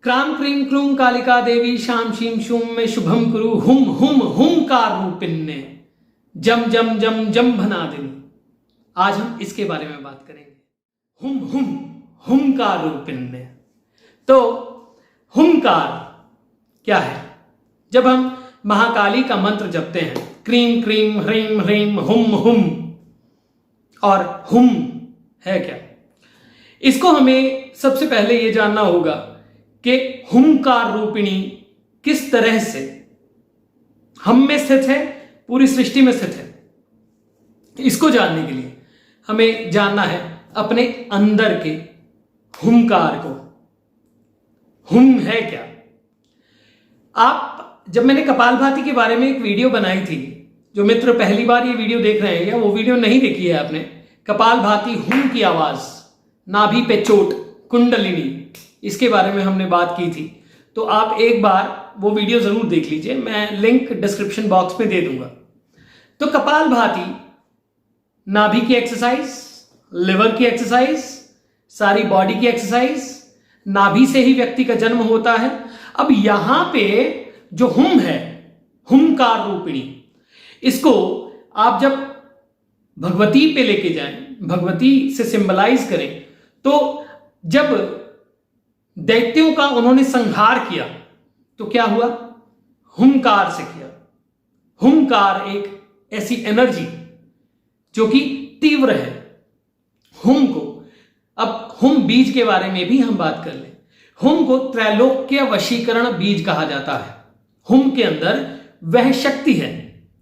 Cram cream क्रूम Kalika Devi शाम शीम शूम में शुभम कुरु हुम हुम हुंकार रूपिन्ने जम जम जम जम भनादिनी। आज हम इसके बारे में बात करेंगे। हुम हुम हुंकार रूपिन्ने। तो हुंकार क्या है? जब हम महाकाली का मंत्र जपते हैं, क्रीम क्रीम ह्रीम ह्रीम हुम हुम, और हुम है क्या? इसको हमें सबसे पहले यह जानना होगा कि हुंकार रूपिणी किस तरह से हम में स्थित है, पूरी सृष्टि में स्थित है। इसको जानने के लिए हमें जानना है अपने अंदर के हुंकार को। हुम है क्या? जब मैंने कपालभाति के बारे में एक वीडियो बनाई थी, जो मित्र पहली बार ये वीडियो देख रहे हैं या वो वीडियो नहीं देखी है आपने, कपालभाति हुम की आवाज, नाभि पे चोट, कुंडलिनी, इसके बारे में हमने बात की थी। तो आप एक बार वो वीडियो जरूर देख लीजिए, मैं लिंक डिस्क्रिप्शन बॉक्स में दे दूंगा। तो कपालभाति नाभि की एक्सरसाइज, लिवर की एक्सरसाइज, सारी बॉडी की एक्सरसाइज, नाभि से ही व्यक्ति का जन्म होता है। अब यहां पे जो हुम है, हुंकार रूपिणी, इसको आप जब भगवती पे लेके जाएं, भगवती से सिंबलाइज करें, तो जब दैत्यों का उन्होंने संहार किया तो क्या हुआ? हुंकार से किया। हुंकार एक ऐसी एनर्जी जो कि तीव्र है। हुम को, अब हुम बीज के बारे में भी हम बात कर लें। हुम को त्रैलोक्य वशीकरण बीज कहा जाता है। हुम के अंदर वह शक्ति है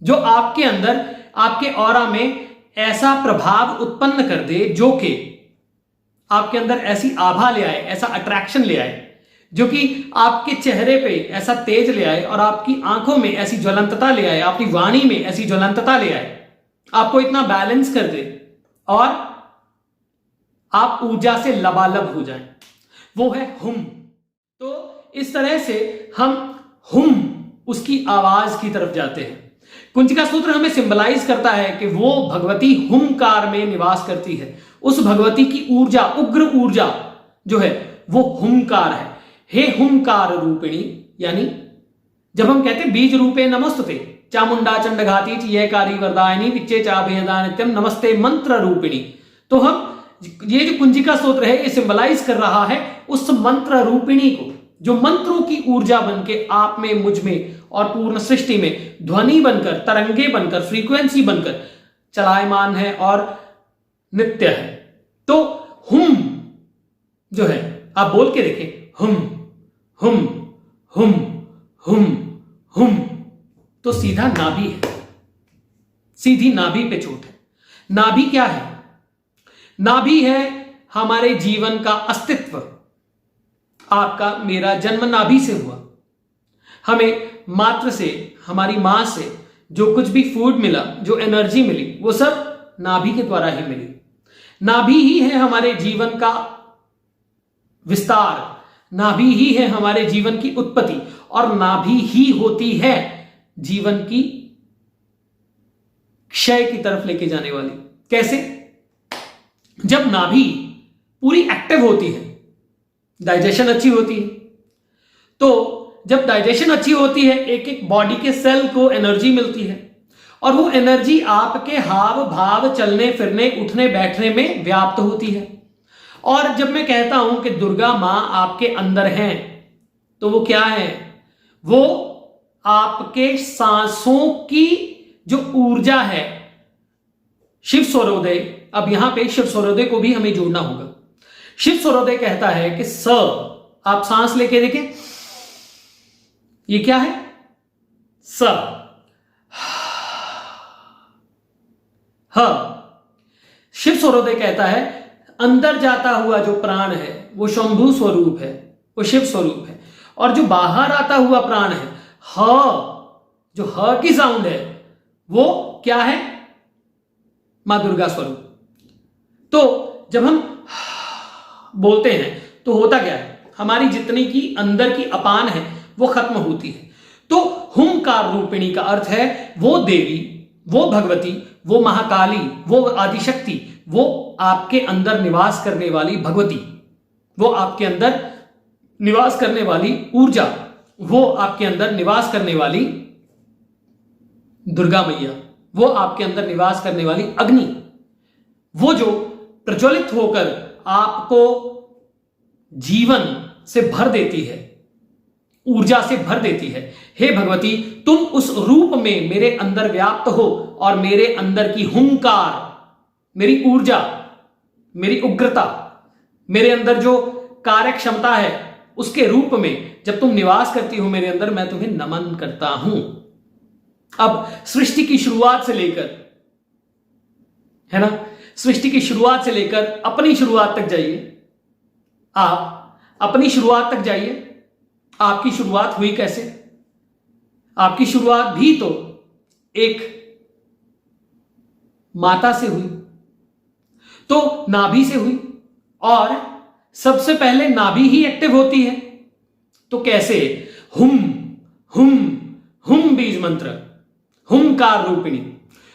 जो आपके अंदर, आपके ऑरा में ऐसा प्रभाव उत्पन्न कर दे, जो कि आपके अंदर ऐसी आभा ले आए, ऐसा अट्रैक्शन ले आए, जो कि आपके चेहरे पे ऐसा तेज ले आए और आपकी आंखों में ऐसी ज्वलंतता ले आए, आपकी वाणी में ऐसी ज्वलंतता ले आए, आपको इतना बैलेंस कर दे और आप ऊर्जा से लबालब हो जाएं। वो है हुम। तो इस तरह से हम हुम, उसकी आवाज की तरफ जाते हैं। कुंजिका सूत्र हमें सिंबलाइज करता है कि वो भगवती हुंकार में निवास करती है। उस भगवती की ऊर्जा, उग्र ऊर्जा जो है वो हुंकार है। हे हुंकार रूपिणी, यानी जब हम कहते बीज रूपे नमस्तुते चामुंडा चंडघाती चयकारी वरदायिनी विच्चे चाभेदा नित्यम नमस्ते मंत्र रूपिणी, तो हम ये जो कुंजिका सूत्र है ये सिंबलाइज कर रहा है उस मंत्र रूपिणी को, जो मंत्रों की ऊर्जा बनके आप में, मुझ में और पूर्ण सृष्टि में ध्वनि बनकर, तरंगे बनकर, फ्रीक्वेंसी बनकर चलायमान है और नित्य है। तो हुम जो है, आप बोल के देखें, हुम हुम हुम हुम हुम, तो सीधा नाभि है, सीधी नाभि पे चोट है। नाभि क्या है? नाभि है हमारे जीवन का अस्तित्व। आपका, मेरा जन्म नाभि से हुआ। हमें मात्र से, हमारी मां से जो कुछ भी फूड मिला, जो एनर्जी मिली, वो सब नाभि के द्वारा ही मिली। नाभि ही है हमारे जीवन का विस्तार, नाभि ही है हमारे जीवन की उत्पत्ति, और नाभि ही होती है जीवन की क्षय की तरफ लेके जाने वाली। कैसे? जब नाभि पूरी एक्टिव होती है, डाइजेशन अच्छी होती है, तो जब डाइजेशन अच्छी होती है, एक एक बॉडी के सेल को एनर्जी मिलती है, और वो एनर्जी आपके हाव भाव, चलने फिरने, उठने बैठने में व्याप्त होती है। और जब मैं कहता हूं कि दुर्गा मां आपके अंदर हैं, तो वो क्या है? वो आपके सांसों की जो ऊर्जा है, शिव स्वरोदय। अब यहां पे शिव स्वरोदय को भी हमें जोड़ना होगा। शिव स्वरोदय कहता है कि स, आप सांस लेके देखें, ये क्या है? स। ह, शिव स्वरोदय कहता है अंदर जाता हुआ जो प्राण है वो शंभु स्वरूप है, वो शिव स्वरूप है, और जो बाहर आता हुआ प्राण है, ह, जो ह की साउंड है, वो क्या है? मां दुर्गा स्वरूप। तो जब हम बोलते हैं तो होता क्या है? हमारी जितनी की अंदर की अपान है वो खत्म होती है। तो हुंकार रूपिणी का अर्थ है वो देवी, वो भगवती, वो महाकाली, वो आदिशक्ति, वो आपके अंदर निवास करने वाली भगवती, वो आपके अंदर निवास करने वाली ऊर्जा, वो आपके अंदर निवास करने वाली दुर्गा मैया, वो आपके अंदर निवास करने वाली अग्नि, वो जो प्रज्वलित होकर आपको जीवन से भर देती है, ऊर्जा से भर देती है। हे भगवती, तुम उस रूप में मेरे अंदर व्याप्त हो और मेरे अंदर की हुंकार, मेरी ऊर्जा, मेरी उग्रता, मेरे अंदर जो कार्य क्षमता है, उसके रूप में जब तुम निवास करती हो मेरे अंदर, मैं तुम्हें नमन करता हूं। अब सृष्टि की शुरुआत से लेकर, है ना, सृष्टि की शुरुआत से लेकर अपनी शुरुआत तक जाइए। आप अपनी शुरुआत तक जाइए। आपकी शुरुआत हुई कैसे? आपकी शुरुआत भी तो एक माता से हुई, तो नाभि से हुई, और सबसे पहले नाभि ही एक्टिव होती है। तो कैसे? हुम हुम हुम बीज मंत्र, हुंकार रूपिणी,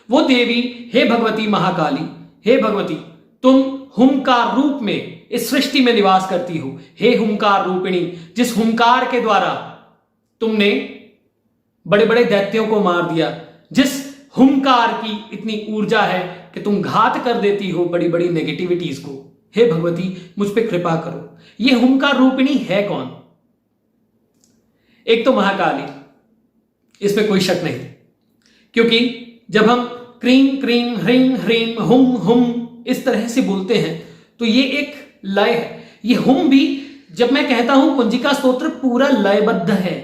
वो देवी, हे भगवती महाकाली, हे भगवती, तुम हुंकार रूप में इस सृष्टि में निवास करती हो। हे हुंकार रूपिणी, जिस हुंकार के द्वारा तुमने बड़े बड़े दैत्यों को मार दिया, जिस हुंकार की इतनी ऊर्जा है कि तुम घात कर देती हो बड़ी बड़ी नेगेटिविटीज को, हे भगवती मुझ पे कृपा करो। ये हुंकार रूपिणी है कौन? एक तो महाकाली, इसमें कोई शक नहीं, क्योंकि जब हम क्रीम क्रीम ह्रीम ह्रीम हुम हुम इस तरह से बोलते हैं तो ये एक लय है। ये हुम भी, जब मैं कहता हूं कुंजिका स्तोत्र पूरा लयबद्ध है,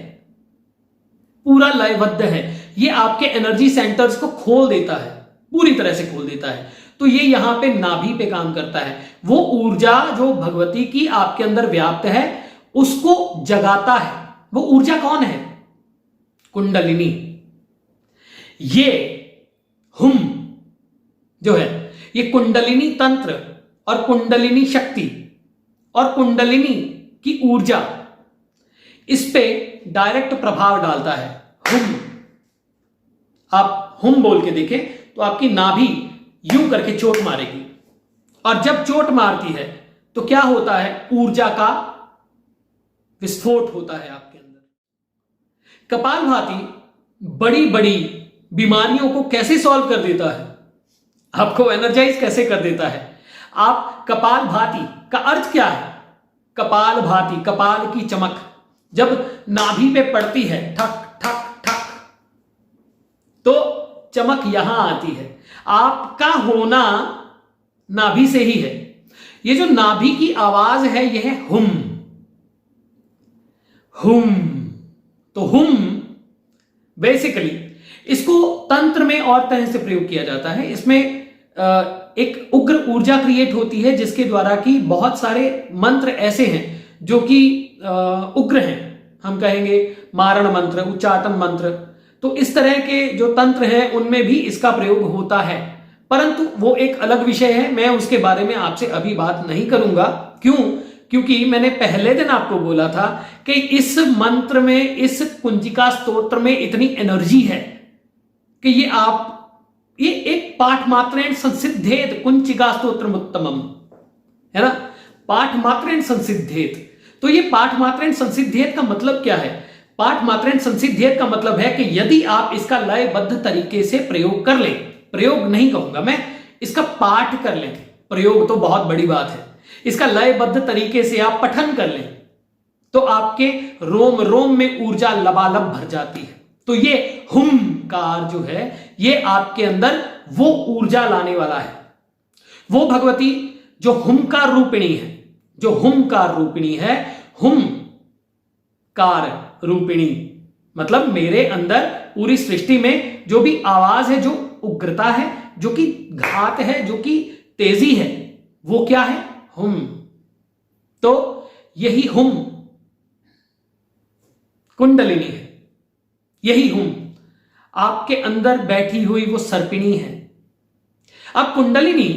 पूरा लयबद्ध है। ये आपके एनर्जी सेंटर्स को खोल देता है, पूरी तरह से खोल देता है। तो ये यहां पे नाभि पे काम करता है। वो ऊर्जा जो भगवती की आपके अंदर व्याप्त है उसको जगाता है। वो ऊर्जा कौन है? कुंडलिनी। ये हुम जो है, ये कुंडलिनी तंत्र और कुंडलिनी शक्ति और कुंडलिनी की ऊर्जा, इस पे डायरेक्ट प्रभाव डालता है। हुम, आप हुम बोल के देखें तो आपकी नाभि यूं करके चोट मारेगी, और जब चोट मारती है तो क्या होता है? ऊर्जा का विस्फोट होता है आपके अंदर। कपालभाति बड़ी बड़ी बीमारियों को कैसे सॉल्व कर देता है, आपको एनर्जाइज कैसे कर देता है। आप कपालभाति का अर्थ क्या है? कपालभाति, कपाल की चमक जब नाभि पे पड़ती है, ठक ठक ठक, तो चमक यहां आती है। आपका होना नाभि से ही है। ये जो नाभि की आवाज है, यह है हुम हुम। तो हुम बेसिकली इसको तंत्र में और तरह से प्रयोग किया जाता है। इसमें एक उग्र ऊर्जा क्रिएट होती है, जिसके द्वारा कि बहुत सारे मंत्र ऐसे हैं जो कि उग्र हैं। हम कहेंगे मारण मंत्र, उच्चाटन मंत्र, तो इस तरह के जो तंत्र हैं उनमें भी इसका प्रयोग होता है, परंतु वो एक अलग विषय है। मैं उसके बारे में आपसे अभी बात नहीं करूंगा। क्यों? क्योंकि मैंने पहले दिन आपको बोला था कि इस मंत्र में, इस कुंजिका स्तोत्र में इतनी एनर्जी है कि ये एक पाठ मात्रेण संसिद्धेत कुंजिका स्तोत्रम उत्तमम, है ना, पाठ मात्रेण संसिद्धेत। तो ये पाठ मात्रेण संसिद्धेत का मतलब क्या है? पाठ मात्रेण संसिद्धेत का मतलब है कि यदि आप इसका लयबद्ध तरीके से प्रयोग कर लें, प्रयोग नहीं कहूंगा मैं, इसका पाठ कर लें, प्रयोग तो बहुत बड़ी बात है, इसका लयबद्ध तरीके से आप पठन कर लें, तो आपके रोम रोम में ऊर्जा लबालब भर जाती है। तो ये हुंकार जो है, ये आपके अंदर वो ऊर्जा लाने वाला है। वो भगवती जो हुंकार रूपिणी है, जो हुंकार रूपिणी है, हुंकार रूपिणी मतलब मेरे अंदर पूरी सृष्टि में जो भी आवाज है, जो उग्रता है, जो कि घात है, जो कि तेजी है, वो क्या है? हुम। तो यही हुम कुंडलिनी है, यही हुम आपके अंदर बैठी हुई वो सर्पिणी है। अब कुंडलिनी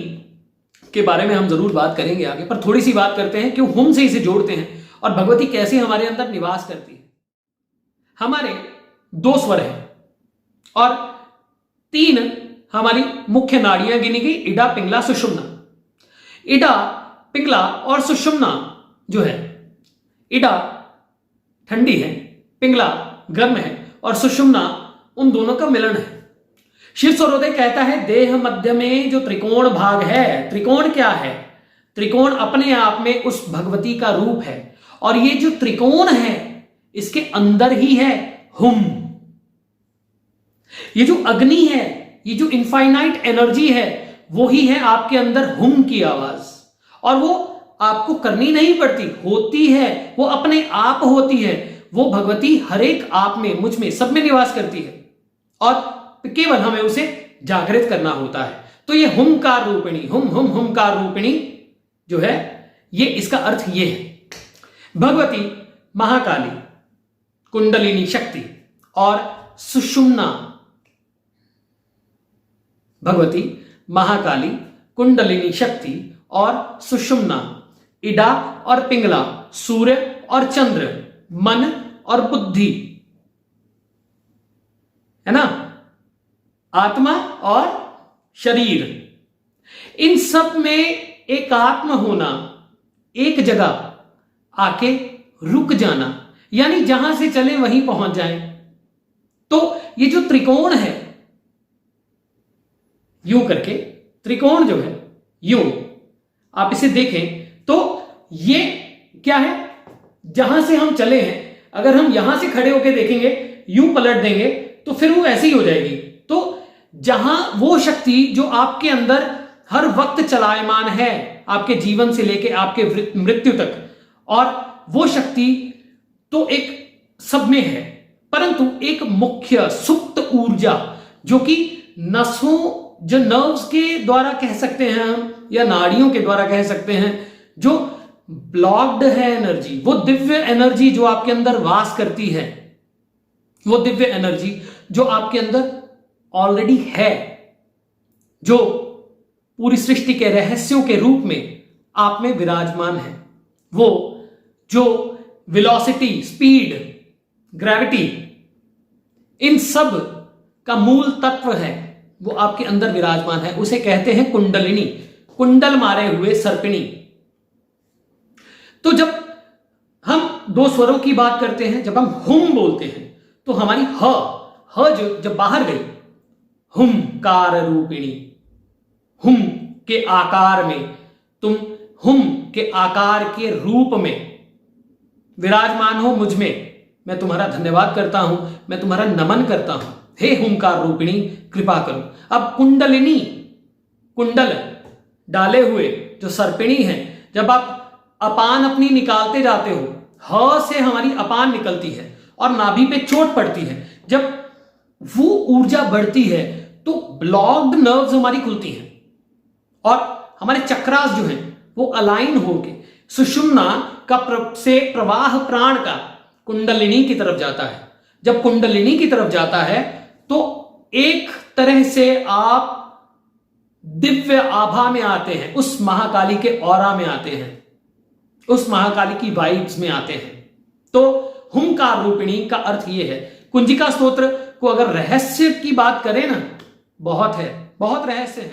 के बारे में हम जरूर बात करेंगे आगे, पर थोड़ी सी बात करते हैं क्यों हुम से इसे जोड़ते हैं और भगवती कैसे हमारे अंदर निवास करती है। हमारे 2 स्वर हैं और 3 हमारी मुख्य नाड़ियां गिनी गई, इडा, पिंगला, सुषुम्ना। इडा, पिंगला और सुषुम्ना जो है, इडा ठंडी है, पिंगला गर्म है और सुषुम्ना उन दोनों का मिलन है। शिव स्वरोदय कहता है देह मध्य में जो त्रिकोण भाग है, त्रिकोण क्या है? त्रिकोण अपने आप में उस भगवती का रूप है और ये जो त्रिकोण है इसके अंदर ही है हुम। ये जो अग्नि है, ये जो इनफाइनाइट एनर्जी है, वो ही है आपके अंदर हुम की आवाज। और वो आपको करनी नहीं पड़ती, होती है, वो अपने आप होती है। वो भगवती हर एक आप में, मुझ में, सब में निवास करती है और केवल हमें उसे जागृत करना होता है। तो ये हुमकार रूपिणी, हुमकार रूपिणी जो है, ये इसका अर्थ ये है। भगवती महाकाली, कुंडलिनी शक्ति और सुषुम्ना। भगवती महाकाली, कुंडलिनी शक्ति और सुषुम्ना, इडा और पिंगला, सूर्य और चंद्र, मन और बुद्धि, है ना, आत्मा और शरीर, इन सब में एकात्म होना, एक जगह आके रुक जाना, यानी जहां से चले वहीं पहुंच जाएं। तो ये जो त्रिकोण है, यूं करके त्रिकोण जो है, यूं आप इसे देखें तो ये क्या है? जहां से हम चले हैं, अगर हम यहां से खड़े होकर देखेंगे, यूं पलट देंगे तो फिर वो ऐसी हो जाएगी। तो जहां वो शक्ति जो आपके अंदर हर वक्त चलायमान है, आपके जीवन से लेके आपके मृत्यु तक, और वो शक्ति तो एक सब में है, परंतु एक मुख्य सुप्त ऊर्जा जो कि नसों, जो नर्व्स के द्वारा कह सकते हैं हम, या नाड़ियों के द्वारा कह सकते हैं, जो ब्लॉक्ड है एनर्जी, वो दिव्य एनर्जी जो आपके अंदर वास करती है, वो दिव्य एनर्जी जो आपके अंदर ऑलरेडी है, जो पूरी सृष्टि के रहस्यों के रूप में आप में विराजमान है, वो जो वेलोसिटी, स्पीड, ग्रेविटी, इन सब का मूल तत्व है, वो आपके अंदर विराजमान है। उसे कहते हैं कुंडलिनी, कुंडल मारे हुए सर्पिणी। तो जब हम दो स्वरों की बात करते हैं, जब हम हुम बोलते हैं, तो हमारी ह जो जब बाहर गई, हुमकार रूपिणी, हुम के आकार में, तुम हुम के आकार के रूप में विराजमान हो मुझ में, मैं तुम्हारा धन्यवाद करता हूं, मैं तुम्हारा नमन करता हूं। हे हुमकार रूपिणी, कृपा करो। अब कुंडलिनी, कुंडल डाले हुए जो सर्पिणी है, जब आप अपान अपनी निकालते जाते हो, ह से हमारी अपान निकलती है और नाभि पे चोट पड़ती है, जब वो ऊर्जा बढ़ती है तो ब्लॉक्ड नर्व्स हमारी खुलती हैं और हमारे चक्रास जो हैं वो अलाइन होके सुषुम्ना का से प्रवाह प्राण का कुंडलिनी की तरफ जाता है। जब कुंडलिनी की तरफ जाता है तो एक तरह से आप दिव्य आभा में आते हैं, उस महाकाली के ऑरा में आते हैं, उस महाकाली की वाइब्स में आते हैं। तो हुंकार रूपिणी का अर्थ यह है। कुंजिका स्तोत्र को अगर रहस्य की बात करें ना, बहुत है, बहुत रहस्य है।